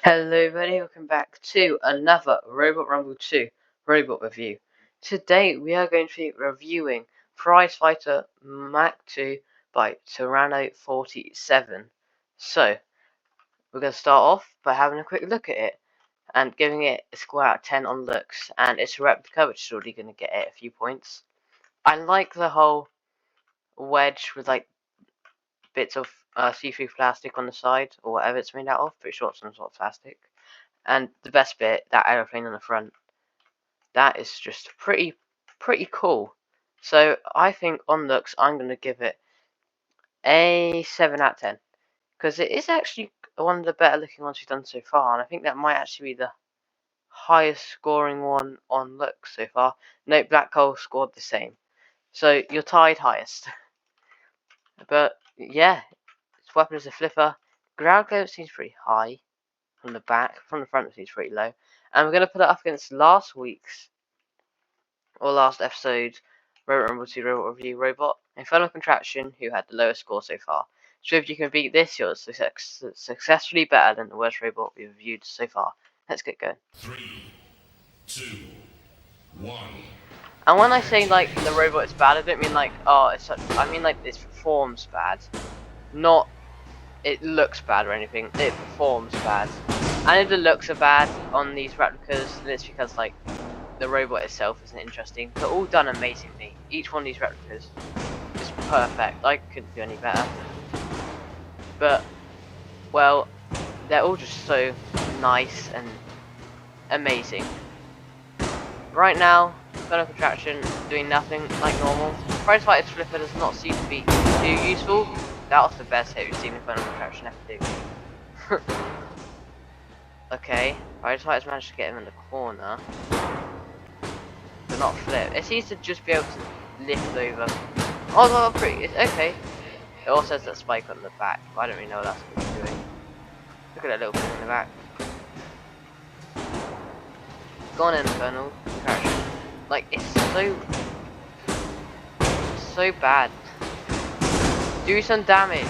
Hello everybody, welcome back to another Robot Rumble 2 robot review. Today we are going to be reviewing Prizefighter Mach 2 by Tirano47. So, we're going to start off by having a quick look at it and giving it a score out of 10 on looks, and it's a replica which is already going to get it a few points. I like the whole wedge with like bits of see-through plastic on the side, or whatever it's made out of. Pretty sure it's some sort of plastic. And the best bit, that aeroplane on the front, that is just pretty cool. So I think on looks, I'm going to give it a 7 out of 10. Because it is actually one of the better looking ones we've done so far. And I think that might actually be the highest scoring one on looks so far. No, Black Hole scored the same. So you're tied highest. But yeah, its weapon is a flipper. Ground clearance seems pretty high. From the back, from the front it seems pretty low. And we're going to put it up against last week's, or last episode's, Robot Rumble 2 Robot Review Robot, Infernal Contraption, who had the lowest score so far. So if you can beat this, you're successfully better than the worst robot we've reviewed so far. Let's get going. 3, 2, 1. And when I say, like, the robot is bad, I don't mean, like, oh, it's such... I mean, like, it performs bad. Not... it looks bad or anything. It performs bad. And if the looks are bad on these replicas, then it's because, like, the robot itself isn't interesting. They're all done amazingly. Each one of these replicas is perfect. I couldn't do any better. But, well, they're all just so nice and amazing. Right now, Infernal Contraption doing nothing like normal. Prizefighter's flipper does not seem to be too useful. That was the best hit we've seen Infernal Contraption ever do. Okay, Prizefighter's managed to get him in the corner. But not flip. It seems to just be able to lift over. Oh, pretty. Okay. It also has that spike on the back, but I don't really know what that's going to be doing. Look at that little thing in the back. Go on, Infernal Contraption. Like, it's so bad. Do some damage.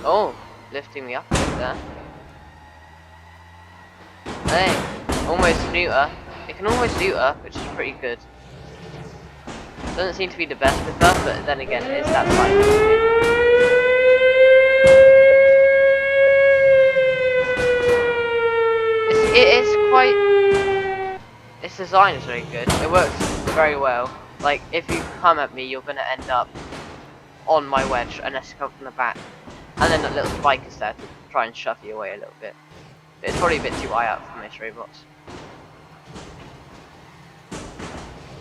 Oh, lifting me up a bit there. Hey, almost neuter. It can almost neuter, which is pretty good. Doesn't seem to be the best with her, but then again, it is that type of thing. It is quite... its design is very good. It works very well. Like, if you come at me, you're going to end up on my wedge, unless you come from the back. And then that little spike is there to try and shove you away a little bit. But it's probably a bit too high up for most robots.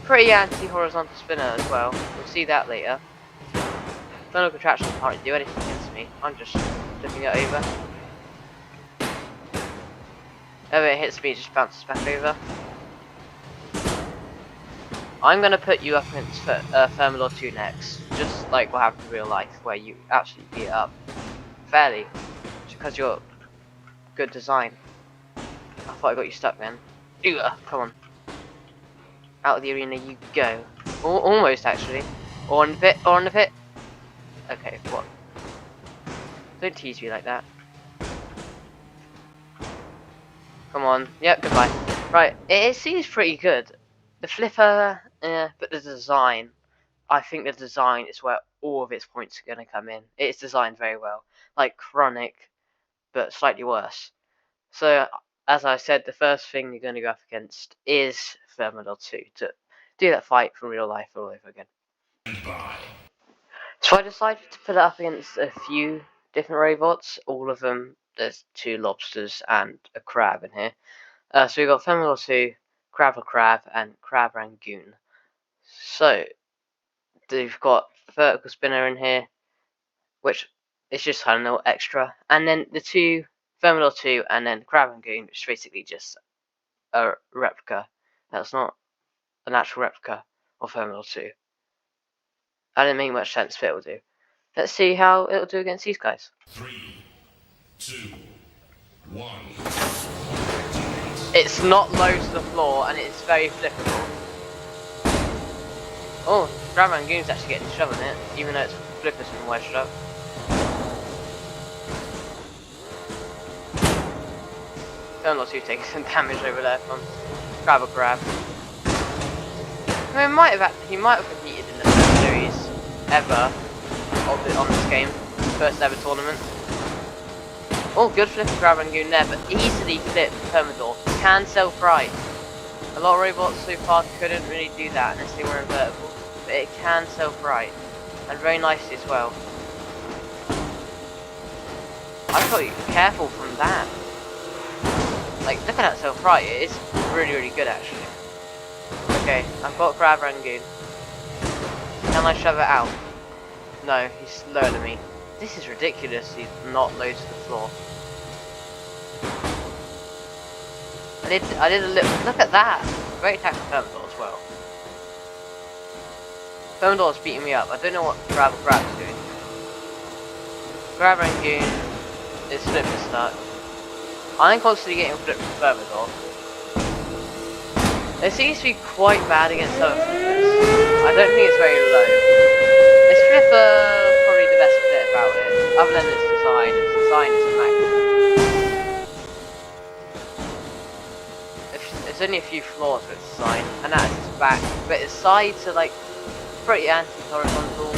Pretty anti-horizontal spinner as well. We'll see that later. Infernal Contraption can't really do anything against me. I'm just flipping it over. Whenever it hits me, it just bounces back over. I'm going to put you up against Thermalor 2 next. Just like what happened in real life, where you actually beat it up fairly. Just because you're good design. I thought I got you stuck then. Come on. Out of the arena you go. Almost, actually. Or on the pit, or on the pit. Okay, what? Don't tease me like that. Come on. Yep, goodbye. Right, it seems pretty good. The flipper, but the design. I think the design is where all of its points are going to come in. It's designed very well. Like Chronic, but slightly worse. So, as I said, the first thing you're going to go up against is Thermalor 2 to do that fight from real life all over again. So I decided to put it up against a few different robots. All of them, there's 2 lobsters and a crab in here. So we've got Thermalor 2, Crab, and Crab Rangoon. So, they've got Vertical Spinner in here, which is just kind of a little extra. And then the 2, Thermalor 2, and then Crab Rangoon, which is basically just a replica. That's not an actual replica of Thermalor 2. That didn't make much sense, but it'll do. Let's see how it'll do against these guys. 3, 2, 1. It's not low to the floor, and it's very flippable. Oh, Crab Rangoon's actually getting shoved in it, even though its flipper's been wedged up. Thermal 2 taking some damage over there from Travel Grab. I mean, he might have competed in the first series ever on this game, first ever tournament. Oh, good flip for Grab Rangoon there, but easily flipped Thermador. Can self-right. A lot of robots so far couldn't really do that unless they were invertible, but it can self-right, and very nicely as well. I've got to be careful from that. Like, look at that self-right, it is really, really good actually. Okay, I've got Grab Rangoon. Can I shove it out? No, he's slower than me. This is ridiculous, he's not low to the floor. I did a little, look at that! Great attack from Thermador as well. Thermador's beating me up, I don't know what Grab's doing. Grab Rangoon is flipped to start. I'm constantly getting flipped from Thermador. It seems to be quite bad against other flippers. I don't think it's very low. This flipper probably the best bit about it, other than its design. Its design is immaculate. There's only a few flaws with its design, and that is its back. But its sides are like pretty anti-horizontal,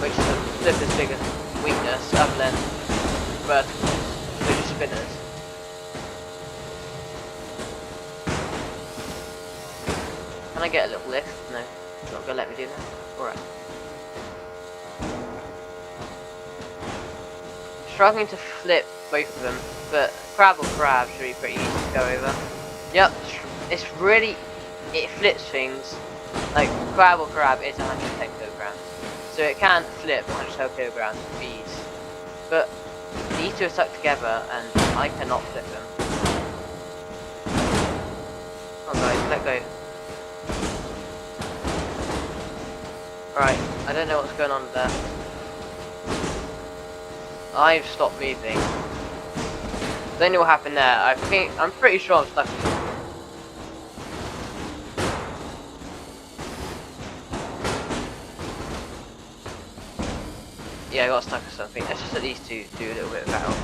which is the flipper's biggest weakness, other than verticals, which are spinners. Can I get a little lift? No, it's not gonna let me do that. Alright. Struggling to flip both of them, but Crab or Crab should be pretty easy to go over. Yep, it's really, it flips things. Like, Crab or Crab is 110 kilograms, so it can flip 110 kilograms with ease. But these two are stuck together, and I cannot flip them. Oh guys, let go. Right, I don't know what's going on there. I've stopped moving. Don't know what happened there. I'm pretty sure I'm stuck. Yeah, I got stuck or something. Let's just let these two do a little bit of battle.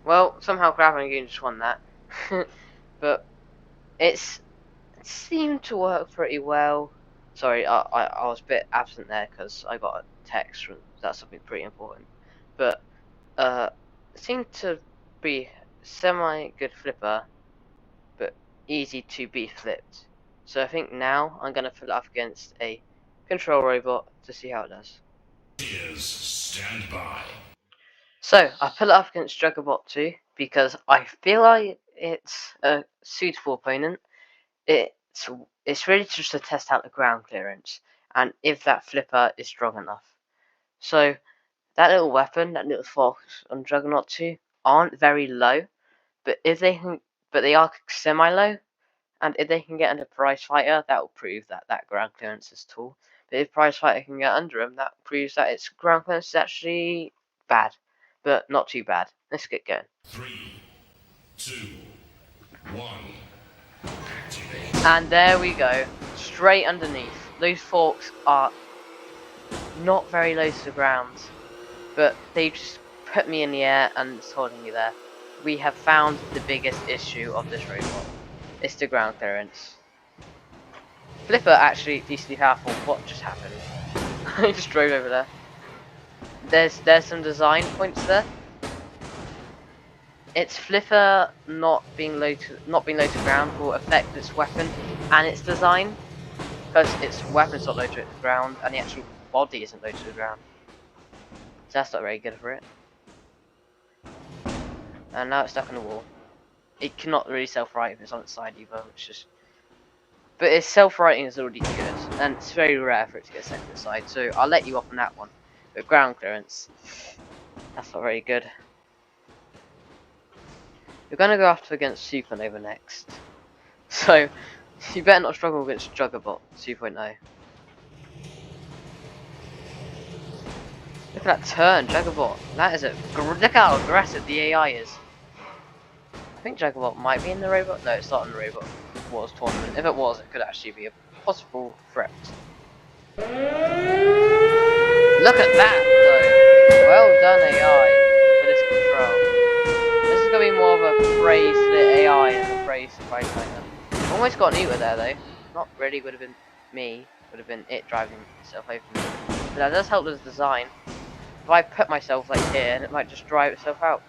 Well, somehow Grab Rangoon just won that. But it seemed to work pretty well. Sorry, I was a bit absent there because I got a text from that's something pretty important. But it seemed to be semi-good flipper, but easy to be flipped. So I think now I'm gonna put it up against a control robot to see how it does. Stand by. So I put it up against Juggerbot 2 because I feel like it's a suitable opponent. It's really just to test out the ground clearance and if that flipper is strong enough. So that little weapon, that little fox on Juggernaut 2 aren't very low, but they are semi-low, and if they can get under Prizefighter, that will prove that ground clearance is tall. But if Prizefighter can get under him, that proves that its ground clearance is actually bad, but not too bad. Let's get going. 3, 2, 1. And there we go, straight underneath. Those forks are not very low to the ground, but they just put me in the air and it's holding me there. We have found the biggest issue of this robot. It's the ground clearance. Flipper actually decently powerful. What just happened? I just drove over there. There's some design points there. Its flipper not being low to ground will affect its weapon and its design, because its weapon's not low to the ground and the actual body isn't low to the ground. So that's not very good for it. And now it's stuck on the wall. It cannot really self-right if it's on its side either, which is. But its self-righting is already good, and it's very rare for it to get sent to the side. So I'll let you off on that one. But ground clearance, that's not very good. You're gonna go after against Supernova next, so you better not struggle against Juggerbot 2.0. Look at that turn, Juggerbot. That is look how aggressive the AI is. I think Juggerbot might be in the robot. No, it's not in the robot wars tournament. If it was, it could actually be a possible threat. Look at that, though. Well done, AI, for this control. This is going to be more of a praise to the AI and a praise to prizefighter. Almost got an Uber there, though. Not really would have been me. Would have been it driving itself over me. But that does help with the design. If I put myself like here, and it might just drive itself out.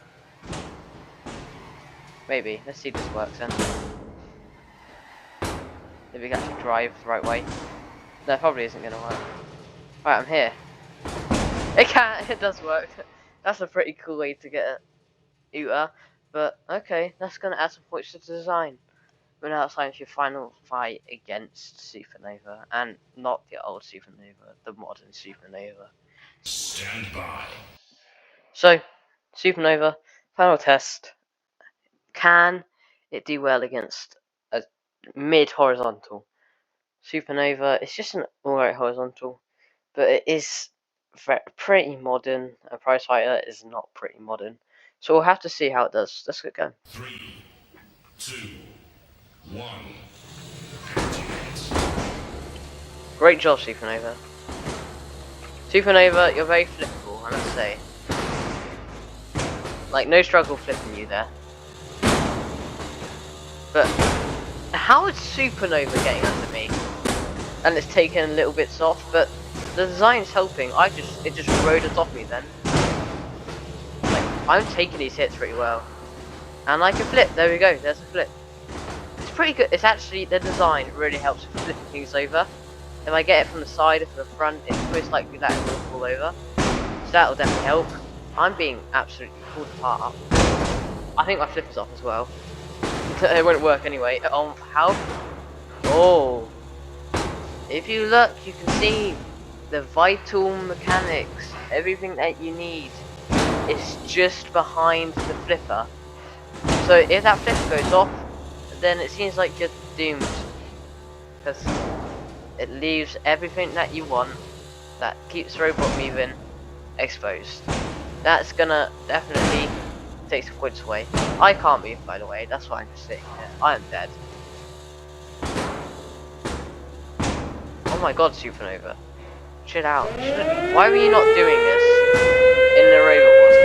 Maybe. Let's see if this works then. If we can actually drive the right way. No, it probably isn't going to work. Right, I'm here. It can. It does work. That's a pretty cool way to get a Uber. But okay, that's going to add some points to the design. But now it's time for your final fight against Supernova, and not the old Supernova, the modern Supernova. Stand by. So, Supernova, final test. Can it do well against a mid-horizontal? Supernova, it's just an alright horizontal, but it is pretty modern. A prize fighter is not pretty modern. So we'll have to see how it does. Let's get going. 3, 2, 1. Great job, Supernova. Supernova, you're very flippable, I must say. Like, no struggle flipping you there. But, how is Supernova getting under me? And it's taken little bits off, but the design's helping. It just rode it off me then. Like, I'm taking these hits pretty well. And I can flip, there we go, there's a flip. It's pretty good, it's actually, the design really helps with flipping things over. If I get it from the side or from the front, it's most likely that it will fall over. So that'll definitely help. I'm being absolutely pulled apart. I think my flip is off as well. It won't work anyway. How? Oh. If you look, you can see the vital mechanics. Everything that you need is just behind the flipper. So if that flipper goes off, then it seems like you're doomed. Because it leaves everything that you want that keeps the robot moving exposed. That's gonna definitely take some points away. I can't move, by the way, that's why I'm just sitting here. I am dead. Oh my god, Supernova. Chill out. Why were you not doing this in the Robot Wars?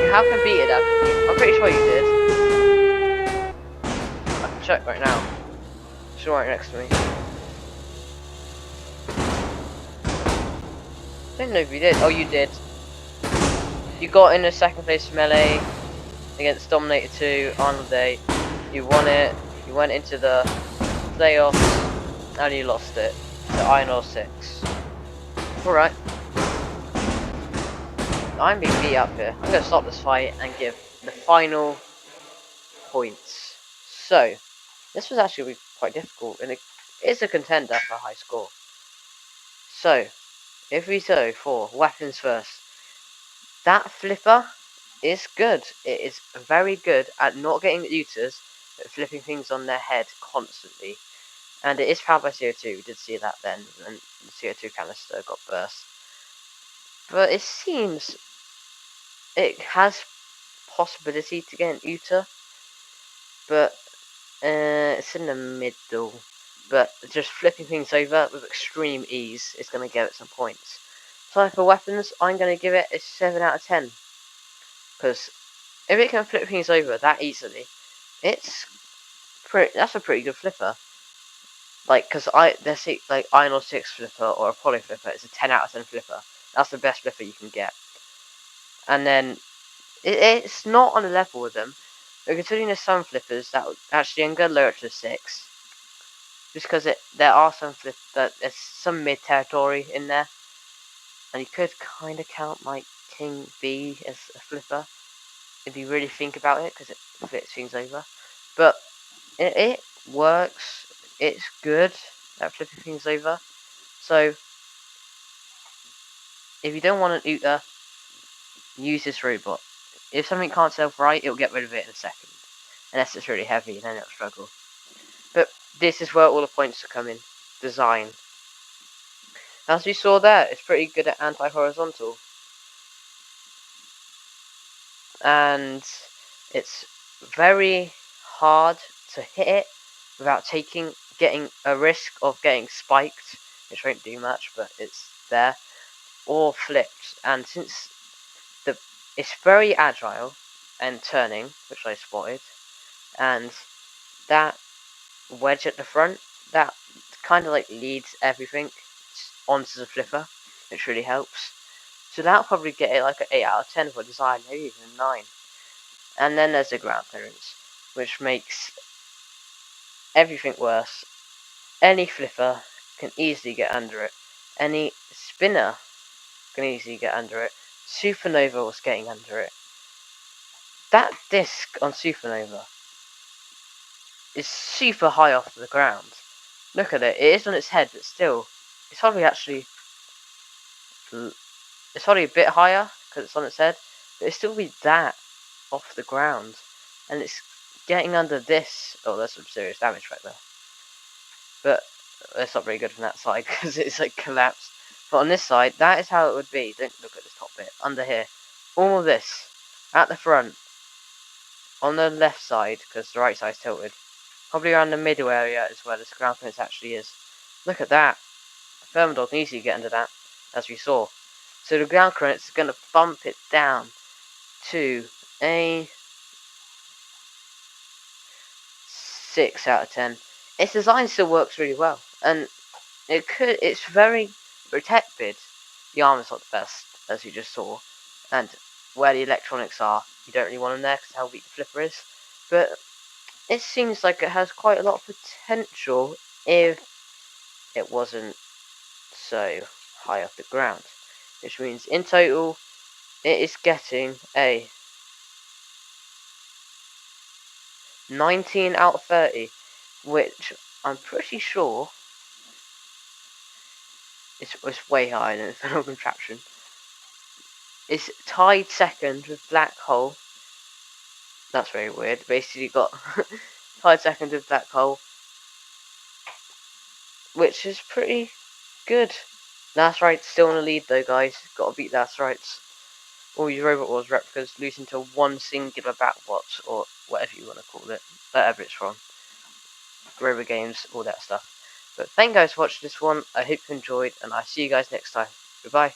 You have competed, haven't you? I'm pretty sure you did. I can check right now. It's right next to me. I don't know if you did. Oh, you did. You got in a second place melee against Dominator 2 Arnold Day. You won it. You went into the playoffs and you lost it to RR6. Alright. I'm being beat up here. I'm going to stop this fight and give the final points. So, this was actually quite difficult, and it is a contender for a high score. So, if we go for weapons first, that flipper is good. It is very good at not getting looters, but flipping things on their head constantly. And it is powered by CO2, we did see that then, and the CO2 canister got burst. But it seems it has possibility to get an Uta, but it's in the middle. But just flipping things over with extreme ease is going to give it some points. So for weapons, I'm going to give it a 7 out of 10. Because if it can flip things over that easily, that's a pretty good flipper. Like, because let's see, like Iron 6 flipper or Apollo flipper is a 10 out of 10 flipper. That's the best flipper you can get. And then it's not on a level with them. But considering there's some flippers that actually I'm going to lower it to 6. Just because there are some there's some mid territory in there. And you could kind of count like King B as a flipper. If you really think about it, because it flips things over. But it works. It's good at flipping things over. So, if you don't want an Uta, use this robot. If something can't self right, it'll get rid of it in a second. Unless it's really heavy, then it'll struggle. But this is where all the points are coming. Design. As we saw there, it's pretty good at anti-horizontal. And it's very hard to hit it without getting a risk of getting spiked, which won't do much, but it's there. or flipped, and since it's very agile and turning, which I spotted, and that wedge at the front, that kind of like leads everything onto the flipper, which really helps. So that'll probably get it like an 8 out of 10 for design, maybe even a 9. And then there's the ground clearance, which makes everything worse. Any flipper can easily get under it. Any spinner can easily get under it. Supernova was getting under it. That disc on Supernova is super high off the ground. Look at it. It is on its head, but still, it's probably actually, it's probably a bit higher because it's on its head, but it's still be that off the ground, and it's getting under this. Oh, there's some serious damage back there, but it's not very good from that side because it's like collapsed. But on this side, that is how it would be. Don't look at this top bit under here. All of this at the front, on the left side because the right side's tilted. Probably around the middle area is where this ground clearance actually is. Look at that. Thermidor can easily get under that, as we saw. So the ground clearance is going to bump it down to a 6 out of 10. Its design still works really well, and it's very protected. The armor's not the best, as you just saw, and where the electronics are, you don't really want them there because how weak the flipper is. But it seems like it has quite a lot of potential if it wasn't so high off the ground. Which means in total, it is getting a 19 out of 30, which I'm pretty sure it's way higher than Infernal Contraption. It's tied second with Black Hole. That's very weird. Basically got tied second with Black Hole, which is pretty good. Last Rites still in the lead though, guys. Gotta beat Last Rites. All your Robot Wars replicas losing to one singular Batbot, or whatever you want to call it. Whatever it's from. Robot games, all that stuff. But thank you guys for watching this one. I hope you enjoyed, and I'll see you guys next time. Goodbye.